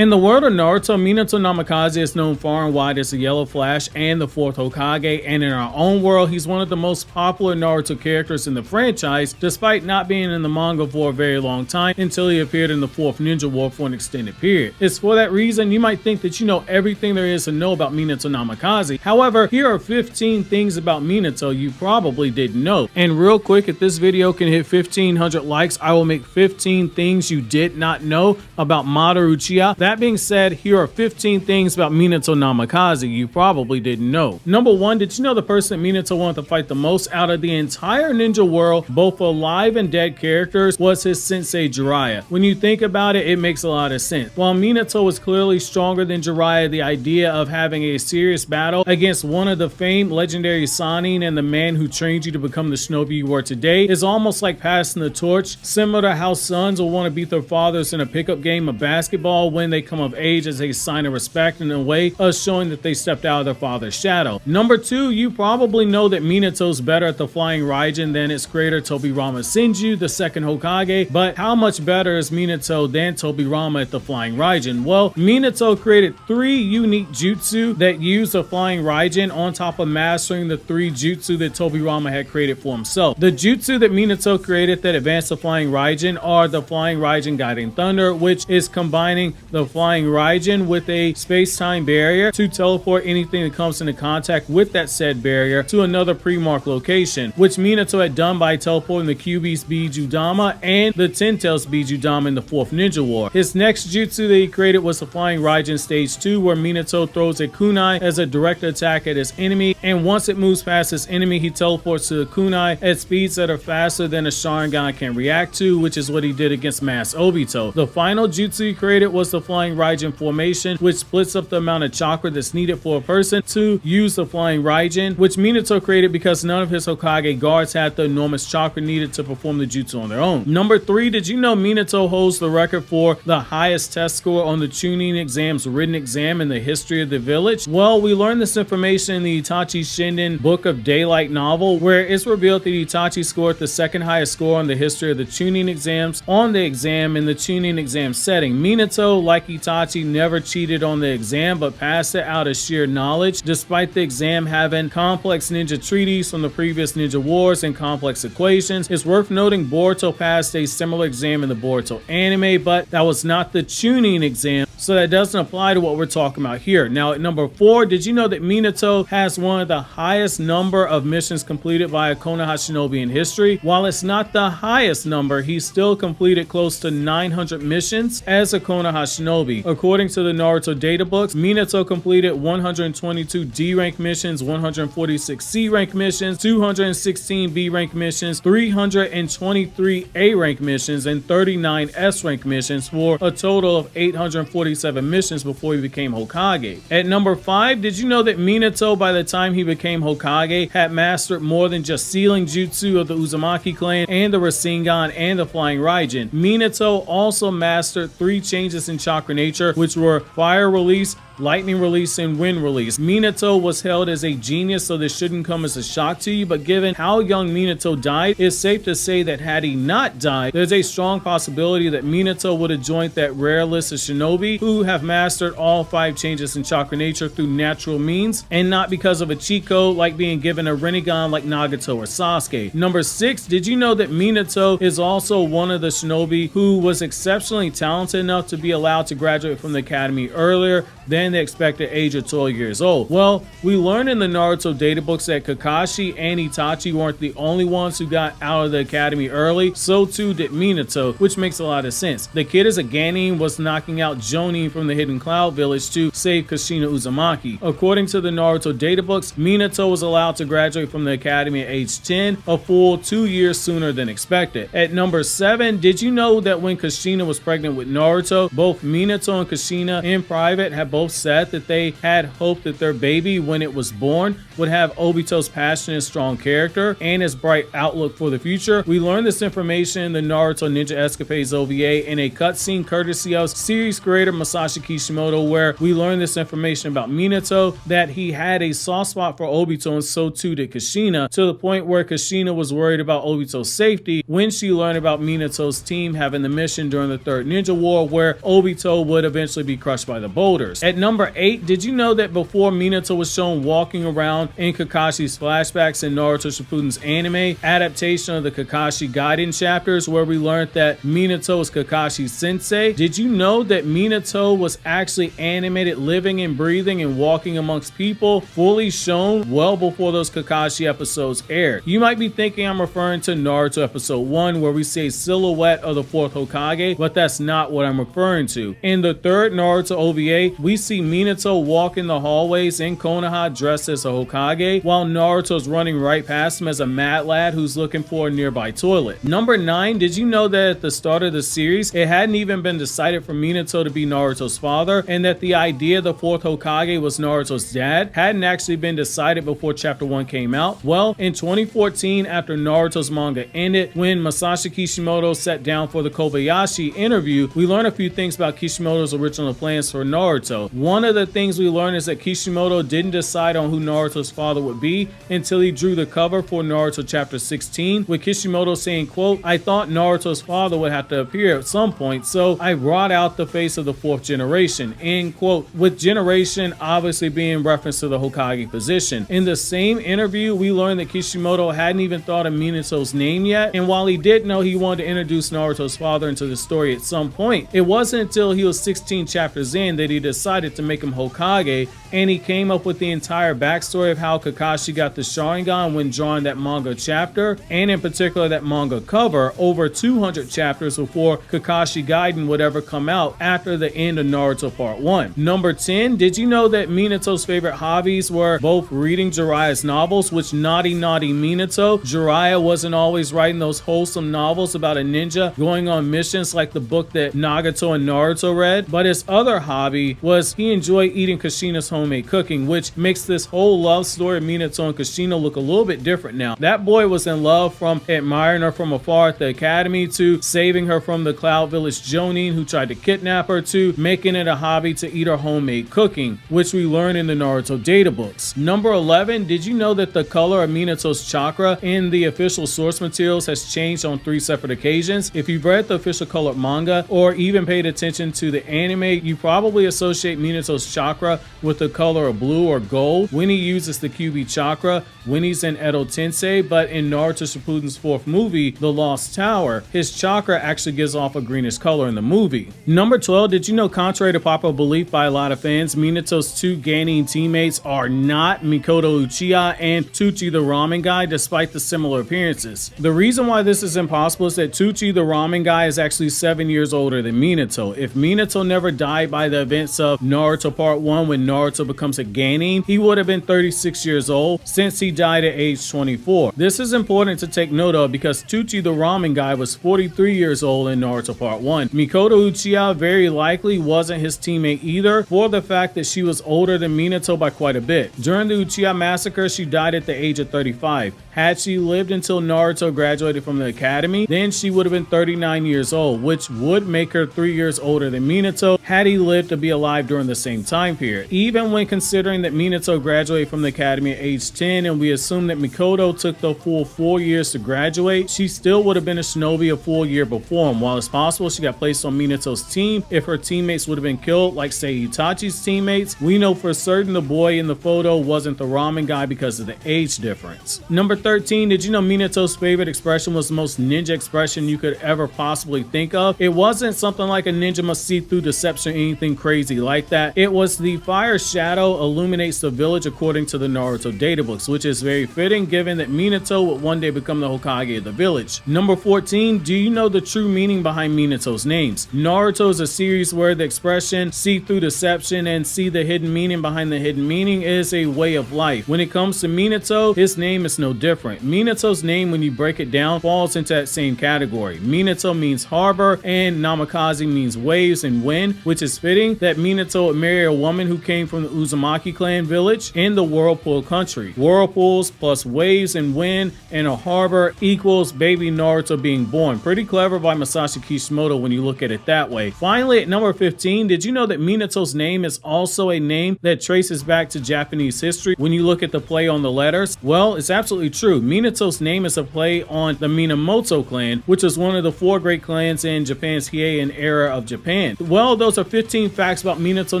In the world of Naruto, Minato Namikaze is known far and wide as the Yellow Flash and the 4th Hokage, and in our own world, he's one of the most popular Naruto characters in the franchise, despite not being in the manga for a very long time until he appeared in the 4th Ninja War for an extended period. It's for that reason you might think that you know everything there is to know about Minato Namikaze. However, here are 15 things about Minato you probably didn't know. And real quick, if this video can hit 1500 likes, I will make 15 things you did not know about Madara Uchiha. That being said, here are 15 things about Minato Namikaze you probably didn't know. Number 1, did you know the person that Minato wanted to fight the most out of the entire ninja world, both alive and dead characters, was his sensei Jiraiya? When you think about it, it makes a lot of sense. While Minato was clearly stronger than Jiraiya, the idea of having a serious battle against one of the famed legendary Sannin and the man who trained you to become the shinobi you are today is almost like passing the torch, similar to how sons will want to beat their fathers in a pickup game of basketball when they come of age as a sign of respect and a way of showing that they stepped out of their father's shadow. Number 2, you probably know that Minato's better at the flying Raijin than its creator Tobirama Senju, the 2nd Hokage, but how much better is Minato than Tobirama at the flying Raijin? Well, Minato created 3 unique jutsu that use the flying Raijin on top of mastering the 3 jutsu that Tobirama had created for himself. The jutsu that Minato created that advanced the flying Raijin are the flying Raijin Guiding Thunder, which is combining the flying Raijin with a space-time barrier to teleport anything that comes into contact with that said barrier to another pre-marked location, which Minato had done by teleporting the Kyuubi's Bijudama and the Ten Tails Bijudama in the 4th Ninja War. His next jutsu that he created was the flying Raijin Stage 2, where Minato throws a kunai as a direct attack at his enemy, and once it moves past his enemy, he teleports to the kunai at speeds that are faster than a Sharingan can react to, which is what he did against Mass Obito. The final jutsu he created was the flying Raijin formation, which splits up the amount of chakra that's needed for a person to use the flying Raijin, which Minato created because none of his Hokage guards had the enormous chakra needed to perform the jutsu on their own. Number 3, did you know Minato holds the record for the highest test score on the Chunin exam's written exam in the history of the village? Well, we learned this information in the Itachi Shinden Book of Daylight novel, where it's revealed that Itachi scored the 2nd highest score on the history of the Chunin exams on the exam in the Chunin exam setting. Minato, like Itachi, never cheated on the exam but passed it out of sheer knowledge, despite the exam having complex ninja treaties from the previous ninja wars and complex equations. It's worth noting Boruto passed a similar exam in the Boruto anime, but that was not the Chunin exam, so that doesn't apply to what we're talking about here. Now at number 4, did you know that Minato has one of the highest number of missions completed by a Konoha shinobi in history? While it's not the highest number, he still completed close to 900 missions as a Konoha shinobi. According to the Naruto data books, Minato completed 122 D rank missions, 146 C rank missions, 216 B rank missions, 323 A rank missions, and 39 S rank missions, for a total of 847 missions before he became Hokage. At number 5, did you know that Minato, by the time he became Hokage, had mastered more than just sealing jutsu of the Uzumaki clan and the Rasengan and the flying Raijin? Minato also mastered 3 changes in chakra nature, which were fire release, lightning release, and wind release. Minato was hailed as a genius, so this shouldn't come as a shock to you, but given how young Minato died, it's safe to say that had he not died, there's a strong possibility that Minato would have joined that rare list of shinobi who have mastered all 5 changes in chakra nature through natural means, and not because of a cheat code like being given a Rinnegan like Nagato or Sasuke. Number 6, did you know that Minato is also one of the shinobi who was exceptionally talented enough to be allowed to graduate from the academy earlier than the expected age of 12 years old? Well, we learned in the Naruto databooks that Kakashi and Itachi weren't the only ones who got out of the academy early, so too did Minato, which makes a lot of sense. The kid as a Ganin was knocking out Jonin from the Hidden Cloud Village to save Kushina Uzumaki. According to the Naruto databooks, Minato was allowed to graduate from the academy at age 10, a full 2 years sooner than expected. At number 7, did you know that when Kushina was pregnant with Naruto, both Minato and Kushina in private had both both said that they had hoped that their baby, when it was born, would have Obito's passionate, strong character and his bright outlook for the future. We learned this information in the Naruto Ninja Escapades OVA in a cutscene courtesy of series creator Masashi Kishimoto, where we learned this information about Minato, that he had a soft spot for Obito, and so too did Kushina, to the point where Kushina was worried about Obito's safety when she learned about Minato's team having the mission during the Third Ninja War, where Obito would eventually be crushed by the boulders. At number 8, did you know that before Minato was shown walking around in Kakashi's flashbacks in Naruto Shippuden's anime adaptation of the Kakashi Gaiden chapters, where we learned that Minato is Kakashi's sensei? Did you know that Minato was actually animated living and breathing and walking amongst people, fully shown well before those Kakashi episodes aired? You might be thinking I'm referring to Naruto episode 1, where we see a silhouette of the 4th Hokage, but that's not what I'm referring to. In the 3rd Naruto OVA, we see Minato walk in the hallways in Konoha dressed as a Hokage, while Naruto's running right past him as a mad lad who's looking for a nearby toilet. Number 9, did you know that at the start of the series, it hadn't even been decided for Minato to be Naruto's father, and that the idea the 4th Hokage was Naruto's dad hadn't actually been decided before chapter 1 came out? Well, in 2014, after Naruto's manga ended, when Masashi Kishimoto sat down for the Kobayashi interview, we learned a few things about Kishimoto's original plans for Naruto. One of the things we learned is that Kishimoto didn't decide on who Naruto's father would be until he drew the cover for Naruto chapter 16, with Kishimoto saying, quote, "I thought Naruto's father would have to appear at some point, so I brought out the face of the 4th generation," end quote, with generation obviously being reference to the Hokage position. In the same interview, we learned that Kishimoto hadn't even thought of Minato's name yet, and while he did know he wanted to introduce Naruto's father into the story at some point, it wasn't until he was 16 chapters in that he decided to make him Hokage, and he came up with the entire backstory of how Kakashi got the Sharingan when drawing that manga chapter, and in particular that manga cover, over 200 chapters before Kakashi Gaiden would ever come out after the end of Naruto Part 1. Number 10, did you know that Minato's favorite hobbies were both reading Jiraiya's novels, which naughty Minato, Jiraiya wasn't always writing those wholesome novels about a ninja going on missions like the book that Nagato and Naruto read, but his other hobby was he enjoyed eating Kushina's homemade cooking, which makes this whole love story of Minato and Kushina look a little bit different now. That boy was in love from admiring her from afar at the academy, to saving her from the Cloud Village Jonin who tried to kidnap her, to making it a hobby to eat her homemade cooking, which we learn in the Naruto data books. Number 11, did you know that the color of Minato's chakra in the official source materials has changed on 3 separate occasions? If you've read the official colored manga or even paid attention to the anime, you probably associate Minato's chakra with the color of blue or gold when he uses the QB chakra when he's in Edo Tensei, but in Naruto Shippuden's 4th movie, The Lost Tower, his chakra actually gives off a greenish color in the movie. Number 12, did you know, contrary to popular belief by a lot of fans, Minato's 2 Genin teammates are not Mikoto Uchiha and Tucci the ramen guy, despite the similar appearances? The reason why this is impossible is that Tucci the ramen guy is actually 7 years older than Minato. If Minato never died by the events of Naruto Part 1 when Naruto becomes a Genin, he would have been 36 years old, since he died at age 24. This is important to take note of because Tucci the ramen guy was 43 years old in Naruto Part 1. Mikoto Uchiha very likely wasn't his teammate either, for the fact that she was older than Minato by quite a bit. During the Uchiha massacre, she died at the age of 35. Had she lived until Naruto graduated from the academy, then she would have been 39 years old, which would make her 3 years older than Minato had he lived to be alive during the same time period. Even when considering that Minato graduated from the academy at age 10, and we assume that Mikoto took the full 4 years to graduate, she still would have been a shinobi a full year before him. While it's possible she got placed on Minato's team if her teammates would have been killed, like say Itachi's teammates, we know for certain the boy in the photo wasn't the ramen guy because of the age difference. Number 13, did you know Minato's favorite expression was the most ninja expression you could ever possibly think of? It wasn't something like a ninja must see through deception or anything crazy like that. It was the fire shadow illuminates the village according to the Naruto databooks, which is very fitting given that Minato would one day become the Hokage of the village. Number 14, do you know the true meaning behind Minato's names? Naruto is a series where the expression see through deception and see the hidden meaning behind the hidden meaning is a way of life. When it comes to Minato, his name is no different. Minato's name, when you break it down, falls into that same category. Minato means harbor and Namikaze means waves and wind, which is fitting that Minato Minato would marry a woman who came from the Uzumaki clan village in the Whirlpool country. Whirlpools plus waves and wind in a harbor equals baby Naruto being born. Pretty clever by Masashi Kishimoto when you look at it that way. Finally, at number 15, did you know that Minato's name is also a name that traces back to Japanese history when you look at the play on the letters? Well, it's absolutely true. Minato's name is a play on the Minamoto clan, which is one of the 4 great clans in Japan's Heian era of Japan. Well, those are 15 facts about Minato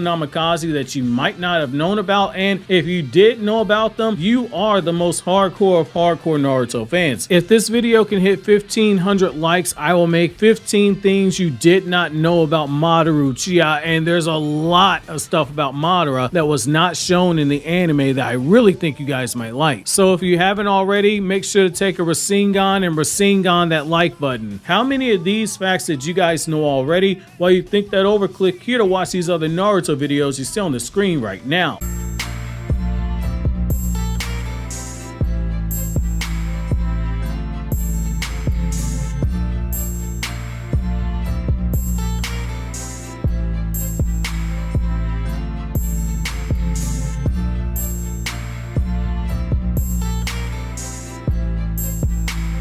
Namikaze that you might not have known about, and if you did know about them, you are the most hardcore of hardcore Naruto fans. If this video can hit 1500 likes, I will make 15 things you did not know about Madara Uchiha, and there's a lot of stuff about Madara that was not shown in the anime that I really think you guys might like. So if you haven't already, make sure to take a Rasengan and Rasengan that like button. How many of these facts did you guys know already? While you think that over, click here to watch these other Naruto videos you see on the screen right now.